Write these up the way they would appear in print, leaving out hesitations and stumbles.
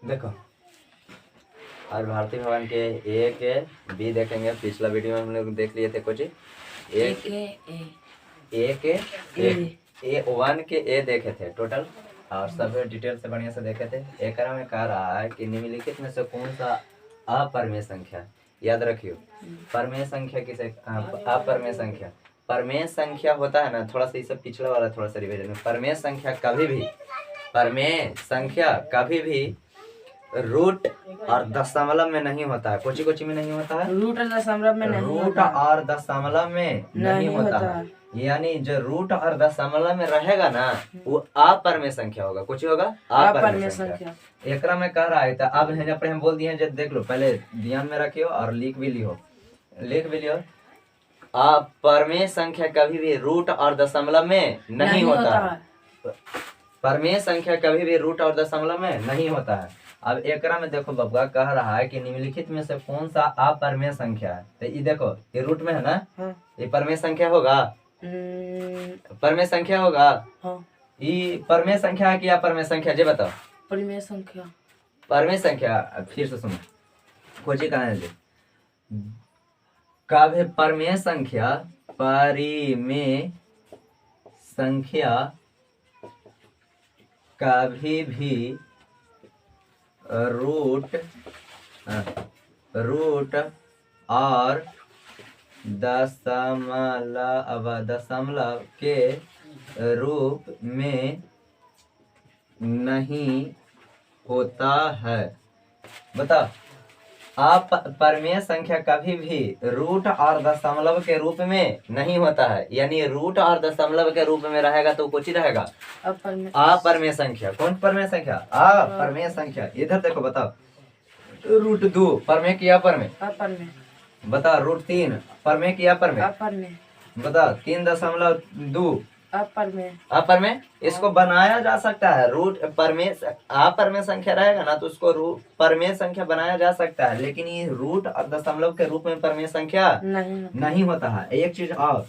देखो आज भारतीय भवन के ए के बी देखेंगे। पिछला वीडियो में हम लोग देख लिए थे कुछ ए के ए वन के ए देखे थे टोटल, और सब डिटेल से बढ़िया से देखे थे। एक में कह रहा है कि निम्नलिखित में से कौन सा अपरमेय संख्या, याद रखियो परमेय संख्या किसे अपरमेय संख्या, परमेय संख्या होता है ना, थोड़ा सा इसे पिछला वाला थोड़ा सा रिवीजन में। परमेय संख्या कभी भी रूट और दशमलव में नहीं होता है। कुछ में नहीं होता है, रूट और दशमलव में नहीं रूट और दशमलव में नहीं होता है। यानी जो रूट और दशमलव में रहेगा ना वो अपरमेय संख्या होगा। कुछ होगा अपरमेय संख्या। एकरा में कह रहा है तो अब हम बोल दिए जब देख लो, पहले ध्यान में रखियो और लिख भी लियो। अपरमेय संख्या कभी भी रूट और दशमलव में नहीं होता है। परमेय संख्या कभी भी रूट और दशमलव में नहीं होता है। अब एकरा में देखो बबुआ कह रहा है कि निम्नलिखित में से कौन सा अपरमेय संख्या है। तो ये देखो ये रूट में है ना, ये परमेय संख्या होगा, परमेय संख्या होगा। ये परमेय संख्या है कि अपरमेय संख्या, जे बताओ। परमेय संख्या, परमेय संख्या। फिर से सुनो, खोजी कहाँ है कभी परमेय संख्या, परिमेय संख्या कभी भी रूट और दशमलव के रूप में नहीं होता है। बताओ, आप परमेय संख्या कभी भी रूट और दशमलव के रूप में नहीं होता है। यानी रूट और दशमलव के रूप में रहेगा तो कुछ ही रहेगा अपरमेय संख्या। कौन परमेय संख्या? अपरमेय संख्या। इधर देखो बताओ, रूट 2 परमेय की अपरमेय? बताओ, रूट 3 परमेय की अपरमेय? बताओ, 3.2 अपरमेय। इसको बनाया जा सकता है, रूट परमेय अपरमेय संख्या रहेगा ना तो उसको रूट परमेय संख्या बनाया जा सकता है, लेकिन ये रूट और दशमलव के रूप में परमेय संख्या नहीं होता है। एक चीज और,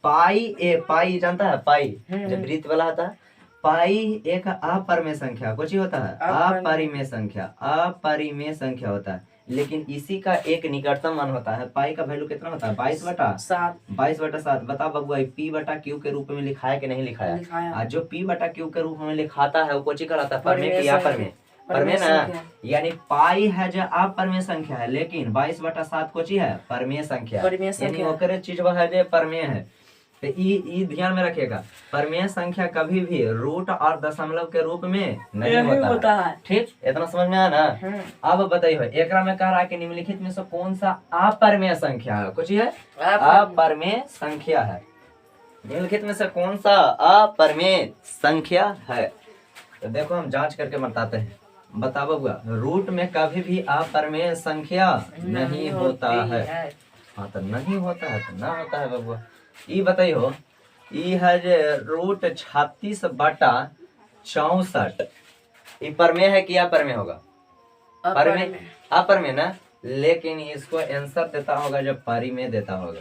पाई जानता है, पाई जब वृत्त वाला होता है, पाई एक अपरमेय संख्या कुछ ही होता है, अपरिमेय संख्या होता है। लेकिन इसी का एक निकटतम मान होता है। पाई का वैल्यू कितना होता है? 22/7। बताओ बबुआ, पी बटा क्यू के रूप में लिखा है कि नहीं लिखा है? जो पी बटा क्यू के रूप में लिखाता है वो कोची कहलाता है? परमेय की अपरमेय? परमेय ना। यानी पाई है जो अपरमेय संख्या है, लेकिन 22/7 कोची है? परमेय संख्या। यानी ओकरे चीज है जो परमेय है। तो ई ध्यान में रखिएगा, परमेय संख्या कभी भी रूट और दशमलव के रूप में नहीं होता है। ठीक, इतना समझ में आया ना? अब बताइए, एक में कह रहा है कि निम्नलिखित में से कौन सा अपरमेय संख्या है? कुछ है अपरमेय संख्या है। निम्नलिखित में से कौन सा अपरमेय संख्या है? तो देखो हम जांच करके बताते हैं। बता बबुआ, रूट में कभी भी अपरमेय संख्या नहीं होता है। हाँ तो नहीं होता है तो ना होता है बबुआ। ये बताइयो, ये है जे रूट 36/64, ये परमेय है कि अपरमेय होगा? अपरमेय ना, लेकिन इसको आंसर देता होगा जब परिमेय देता होगा।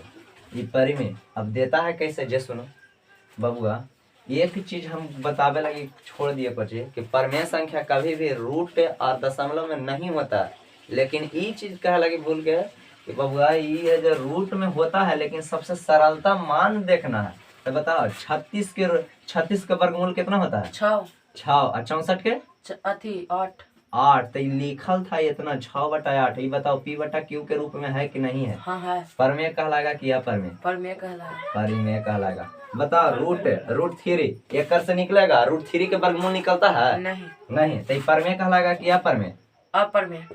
ये परिमेय अब देता है कैसे, जे सुनो बबुआ। एक चीज हम बतावे लगे छोड़ दिए बच्चे कि परमेय संख्या कभी भी रूट और दशमलव में नहीं होता, लेकिन ये चीज कहे लगे भूल गए कि बबुआ ये जो रूट में होता है, लेकिन सबसे सरलता मान देखना है। तो बताओ, 36 के वर्गमूल कितना होता है? 6 और 64 के 8। तो लिखल था इतना 6/8। ये बताओ पी बटा क्यू के रूप में है कि नहीं है? हाँ है। परमेय कहलाएगा कि अपरमेय? परिमेय कहलाएगा। बताओ, रूट 3 एक से निकलेगा, रूट 3 के वर्गमूल निकलता है? नहीं। तो परमेय कहलाएगा कि अपरमेय? अपरमेय।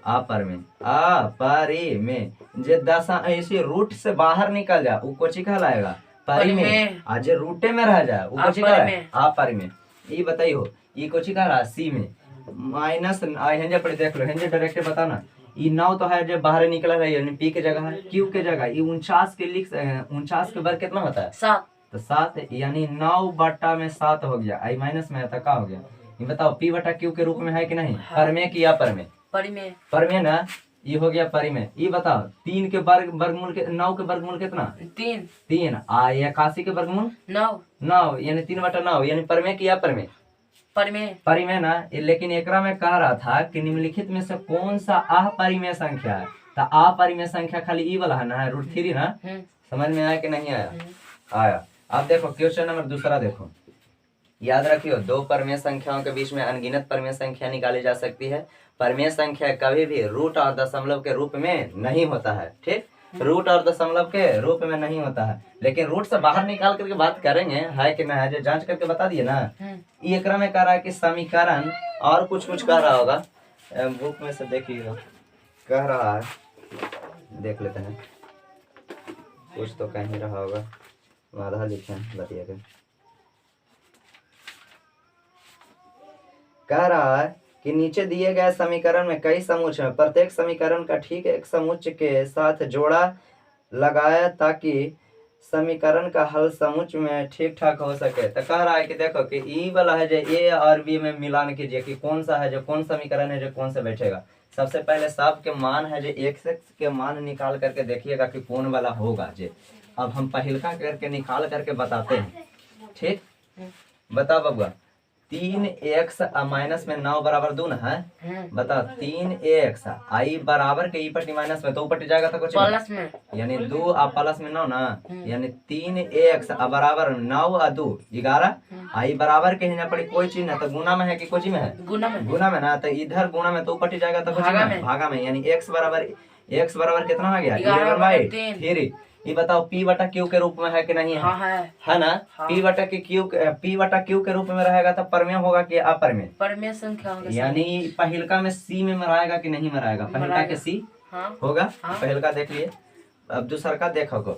जे दशा ऐसे रूट से बाहर निकल जाए वो कोची कहलाएगा? परिमेय। आज जे रूटे में रह जाए वो कोची कहलाएगा? अपरिमेय। ये बताइयो, ये कोची कह रहा है? सी में माइनस हेंजे पर देख लो, हेंजे डायरेक्ट बता ना। ये 9 तो है जो बाहर निकला है, यानी पी के जगह है, क्यू के जगह ये 49 के लिख 49 के वर्ग कितना होता है? 7। तो 7 यानी 9/7 हो गया। आई माइनस में है तो क्या हो गया? ये बताओ, पी बटा क्यू के रूप में है कि नहीं? परमेय की अपरमेय? परमेय ना। ये हो गया परिमेय। ये बताओ, 3 के वर्गमूल के 9 के वर्गमूल कितना? 3। 81 के वर्गमूल 9 यानी 3/9 यानी परमेय की अपरमेय? परिमेय ना, लेकिन एकरा में कह रहा था कि निम्नलिखित में से कौन सा अपरिमेय संख्या है। तो अपरिमेय संख्या खाली ई वाला है ना, √3 ना। समझ में आया कि नहीं आया? आया। अब देखो क्वेश्चन नंबर दूसरा देखो, याद रखियो, दो परिमेय संख्याओं के बीच में अनगिनत परिमेय संख्या निकाली जा सकती है। परिमेय संख्या कभी भी रूट और दशमलव के रूप में नहीं होता है। ठीक, रूट और दशमलव के रूप में नहीं होता है, लेकिन रूट से बाहर निकाल करके बात करेंगे, है कि नहीं है, जो जांच करके बता दिए ना। ये एकरा में कह रहा है कि समीकरण और कुछ कह रहा होगा, बुक में से देखिएगा, कह रहा है, देख लेते हैं, कुछ तो कह ही रहा होगा, आधा लिखे बताइएगा। कह रहा है कि नीचे दिए गए समीकरण में कई समुच्चय हैं, प्रत्येक समीकरण का ठीक एक समुच्चय के साथ जोड़ा लगाया ताकि समीकरण का हल समुच्चय में ठीक ठाक हो सके। तो कह रहा है कि देखो कि ई वाला है जो ए और बी में मिलान कीजिए कि कौन सा है जो कौन समीकरण है जो कौन से बैठेगा। सबसे पहले सब के मान है जो x के मान निकाल करके देखिएगा कि कौन वाला होगा जे। अब हम पहिलका करके निकाल करके बताते हैं। ठीक, बता बबुआ, 3x माइनस में 9 बराबर 2 ना है। बता 3x आई बराबर के ई पट्टी माइनस में, तो ऊ पट्टी जाएगा तो कुछ प्लस में, यानी 2 और प्लस में 9 ना, यानी 3x बराबर 9 और 2 11। आई बराबर के हिना पड़ी कोई चीज ना, तो गुना में है कि कोई चीज में है? गुना में ना, तो इधर गुना में तो ऊ पट्टी जाएगा तो कुछ भागा में, यानी x बराबर कितना हो गया? 11/3। ये बताओ p बटा q के रूप में है कि नहीं है? है ना। p बटा q के रूप में रहेगा तो परिमेय होगा कि अपरिमेय? परिमेय संख्या, यानी पहिलका में c में मराएगा कि नहीं मराएगा? पहिलका के c होगा। पहिलका देख लिए। अब दूसरा का देखो को,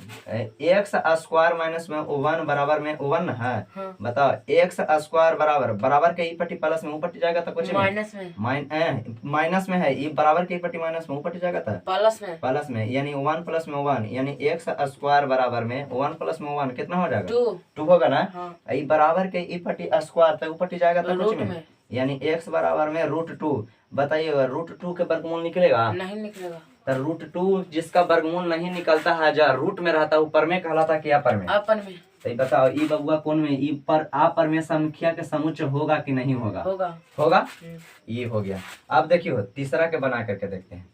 x स्क्वायर माइनस में 1 बराबर में 1 है। बताओ x स्क्वायर बराबर के ई पट्टी प्लस में ऊ पट्टी जाएगा तो कुछ माइनस में है, ई बराबर के ई पट्टी माइनस में ऊ पट्टी जाएगा तो प्लस में, यानी 1 प्लस में 1, यानी x स्क्वायर बराबर में 1 प्लस में 1 कितना हो जाएगा? 2 होगा ना। ई बराबर के ई पट्टी स्क्वायर तो ऊ पट्टी जाएगा तो कुछ में, यानी x बराबर में √2। बताइएगा √2 के वर्गमूल निकलेगा? नहीं निकलेगा। तो √2 जिसका वर्गमूल नहीं निकलता है, जो रूट में रहता है, ऊपर में कहलाता कि अपरिमेय? तो बताओ ई बबुआ कौन में, ई पर अपरिमेय संख्या के समुच्चय होगा कि नहीं होगा? होगा। ये हो गया। अब देखियो तीसरा के बना करके देखते हैं।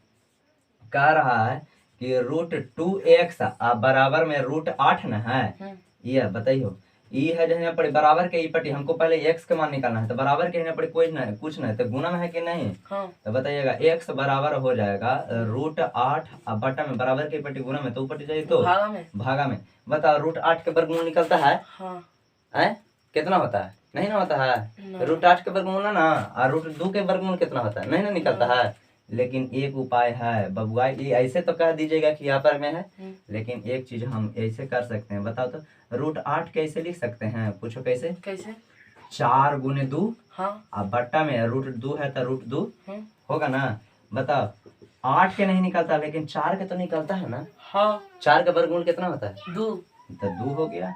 कह रहा है कि √2x बराबर में √8 ना है। ये बताइयो, ई है जो यहाँ पर बराबर के ई पट्टी, हमको पहले x के मान निकालना है, तो बराबर के यहाँ पर कोई नहीं कुछ नहीं, तो गुना में है कि नहीं? तो बताइएगा x बराबर हो जाएगा √8 अब बटा में बराबर के पट्टी गुना में, तो पट्टी जाए तो भागा में। बताओ √8 के वर्गमूल निकलता है? कितना होता है? नहीं ना होता है। √8 के वर्गमूल ना, और √2 के वर्गमूल कितना होता है? नहीं ना निकलता है। लेकिन एक उपाय है बबुआ, ये ऐसे तो कह दीजिएगा कि अपरिमेय है, लेकिन एक चीज हम ऐसे कर सकते हैं। बताओ तो √8 कैसे लिख सकते हैं? पूछो कैसे? 4 गुने 2 अब बट्टा में √2 है तो √2 होगा ना। बताओ 8 के नहीं निकलता, लेकिन 4 के तो निकलता है ना। 4 का वर्गमूल कितना होता है? 2। तो 2 हो गया।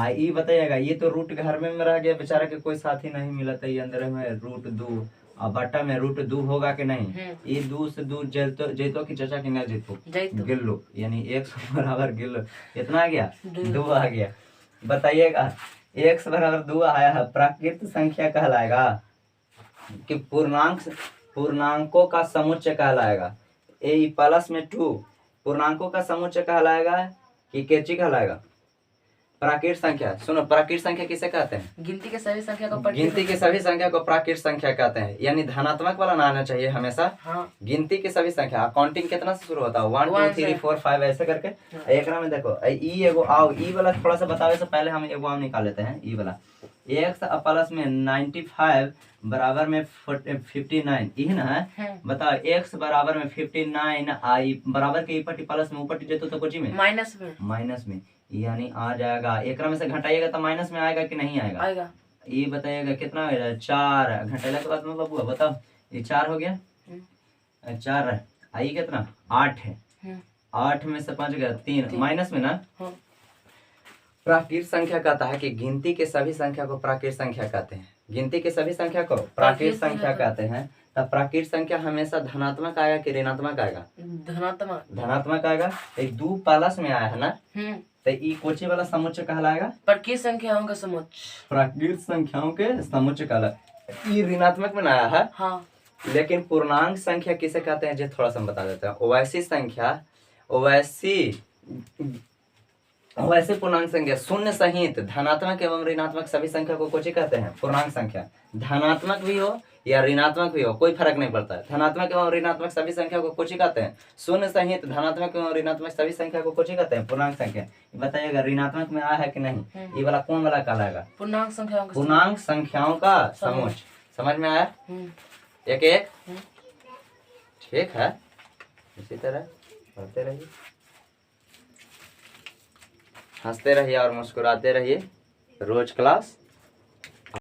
ये बताइएगा, ये तो रूट घर में रह गया बेचारा के, कोई साथी नहीं मिला था, ये अंदर में √2 और बट्टा में √2 होगा कि नहीं? ये 2 से 2 जैतो की चचा की ना जैतो गिल्लो, यानी x बराबर गिल्लो कितना आ गया? 2 आ गया। बताइएगा x बराबर 2 आया है, प्राकृत संख्या कहलाएगा कि पूर्णांकों का समुच्चय कहलाएगा? ए प्लस में 2 पूर्णांकों का समुच्चय कहलाएगा कि कैची कहलाएगा? प्राकृत संख्या। सुनो, प्राकृत संख्या किसे कहते हैं? गिनती के सभी संख्या को प्राकृत संख्या कहते हैं, यानी धनात्मक वाला ना आना चाहिए हमेशा। गिनती के सभी संख्या। काउंटिंग कितना से शुरू होता है? 1 2 3 4 5 ऐसे करके। एक में देखो ई एगो आओ, ई वाला थोड़ा सा बतावे से पहले हम एगो आम निकाल लेते हैं। ई वाला x प्लस में 95 बराबर में 59 यही ना है। बताओ x बराबर में 59 आई बराबर के ई पट्टी प्लस में ऊपर जेतो तो कुछ में माइनस में, यानी आ जाएगा। एक में से घटाइएगा तो माइनस में आएगा कि नहीं आएगा? ये बताइएगा कितना हो जाएगा? 4 घटाइला के बाद में बबुआ बताओ, ये 4 हो गया। 4 आई कितना? 8 है। 8 में से 5 गया 3 माइनस में ना। प्राकृत संख्या कहता है कि गिनती के सभी संख्या को प्राकृत संख्या कहते हैं। गिनती के सभी संख्या को प्राकृत संख्या कहते हैं। तब प्राकृत संख्या हमेशा धनात्मक आएगा कि ऋणात्मक आएगा? धनात्मक आएगा। 2 प्लस में आया है ना, तो ई कोची वाला समुच्चय कहलाएगा? प्राकृत संख्याओं के समुच्चय। प्राकृत संख्याओं के समुच्चय कहलाएगा। ये ऋणात्मक में आया है, हाँ। लेकिन पूर्णांक संख्या किसे कहते हैं जो थोड़ा सा हम बता देते हैं। वैसी संख्या, वैसे पूर्णांक संख्या शून्य सहित धनात्मक एवं ऋणात्मक सभी संख्या को कोची कहते हैं? पूर्णांक संख्या। धनात्मक भी हो या ऋणात्मक भी हो कोई फर्क नहीं पड़ता है। धनात्मक एवं ऋणात्मक सभी संख्या को कोची कहते हैं? शून्य सहित धनात्मक एवं ऋणात्मक सभी संख्या को कोची कहते हैं? पूर्णांक संख्या। बताइएगा ऋणात्मक में आया है कि नहीं? ये वाला कौन वाला कहलाएगा? पूर्णांक संख्याओं का पूर्णांक संख्याओं का समूह। समझ में आया? एक एक ठीक है। इसी तरह पढ़ते रहिए, हंसते रहिए और मुस्कुराते रहिए। रोज क्लास